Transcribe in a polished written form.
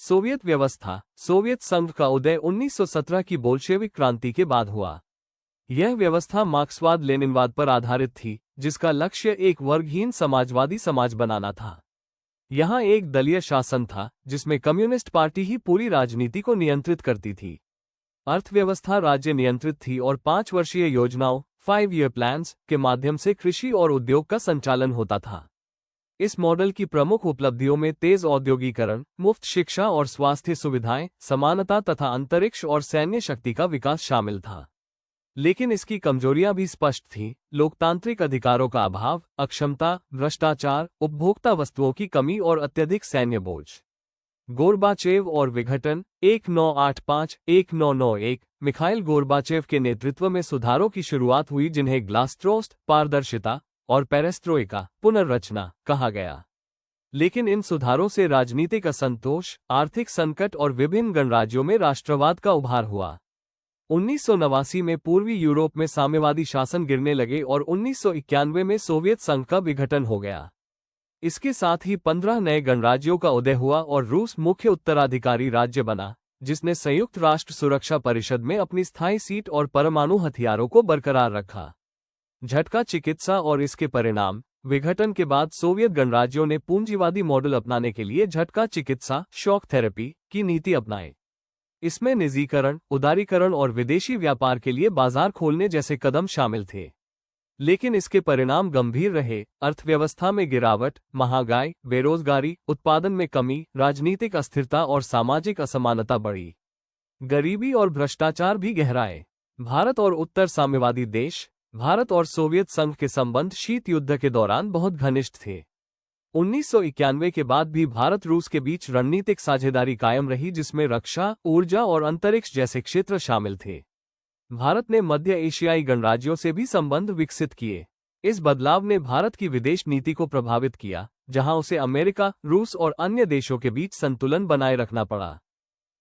Soviet व्यवस्था। Soviet संघ का उदय 1917 की बोल्शेविक क्रांति के बाद हुआ। यह व्यवस्था मार्क्सवाद लेनिनवाद पर आधारित थी, जिसका लक्ष्य एक वर्गहीन समाजवादी समाज बनाना था। यहाँ एक दलीय शासन था, जिसमें कम्युनिस्ट पार्टी ही पूरी राजनीति को नियंत्रित करती थी। अर्थव्यवस्था राज्य नियंत्रित थी और 5 वर्षीय योजनाओं 5-year plans के माध्यम से कृषि और उद्योग का संचालन होता था। इस मॉडल की प्रमुख उपलब्धियों में तेज औद्योगीकरण, मुफ्त शिक्षा और स्वास्थ्य सुविधाएं, समानता तथा अंतरिक्ष और सैन्य शक्ति का विकास शामिल था। लेकिन इसकी कमजोरियां भी स्पष्ट थीं: लोकतांत्रिक अधिकारों का अभाव, अक्षमता, भ्रष्टाचार, उपभोक्ता वस्तुओं की कमी और अत्यधिक सैन्य बोझ। गोर्बाचेव और विघटन। 1985-1991 मिखाइल गोर्बाचेव के नेतृत्व में सुधारों की शुरुआत हुई, जिन्हें ग्लासस्ट्रोस्ट, पारदर्शिता और पेरेस्ट्रोइका, पुनर्रचना, कहा गया। लेकिन इन सुधारों से राजनीतिक असंतोष, आर्थिक संकट और विभिन्न गणराज्यों में राष्ट्रवाद का उभार हुआ। 1989 में पूर्वी यूरोप में साम्यवादी शासन गिरने लगे और 1991 में सोवियत संघ का विघटन हो गया। इसके साथ ही 15 नए गणराज्यों का उदय हुआ और रूस मुख्य उत्तराधिकारी राज्य बना, जिसने संयुक्त राष्ट्र सुरक्षा परिषद में अपनी स्थायी सीट और परमाणु हथियारों को बरकरार रखा। झटका चिकित्सा और इसके परिणाम। विघटन के बाद सोवियत गणराज्यों ने पूंजीवादी मॉडल अपनाने के लिए झटका चिकित्सा, शॉक थेरेपी, की नीति अपनाई। इसमें निजीकरण, उदारीकरण और विदेशी व्यापार के लिए बाजार खोलने जैसे कदम शामिल थे। लेकिन इसके परिणाम गंभीर रहे। अर्थव्यवस्था में गिरावट, महंगाई, बेरोजगारी, उत्पादन में कमी, राजनीतिक अस्थिरता और सामाजिक असमानता बढ़ी। गरीबी और भ्रष्टाचार भी गहराए। भारत और उत्तर साम्यवादी देश। भारत और सोवियत संघ के संबंध शीत युद्ध के दौरान बहुत घनिष्ठ थे। 1991 के बाद भी भारत रूस के बीच रणनीतिक साझेदारी कायम रही, जिसमें रक्षा, ऊर्जा और अंतरिक्ष जैसे क्षेत्र शामिल थे। भारत ने मध्य एशियाई गणराज्यों से भी संबंध विकसित किए। इस बदलाव ने भारत की विदेश नीति को प्रभावित किया, जहां उसे अमेरिका, रूस और अन्य देशों के बीच संतुलन बनाए रखना पड़ा।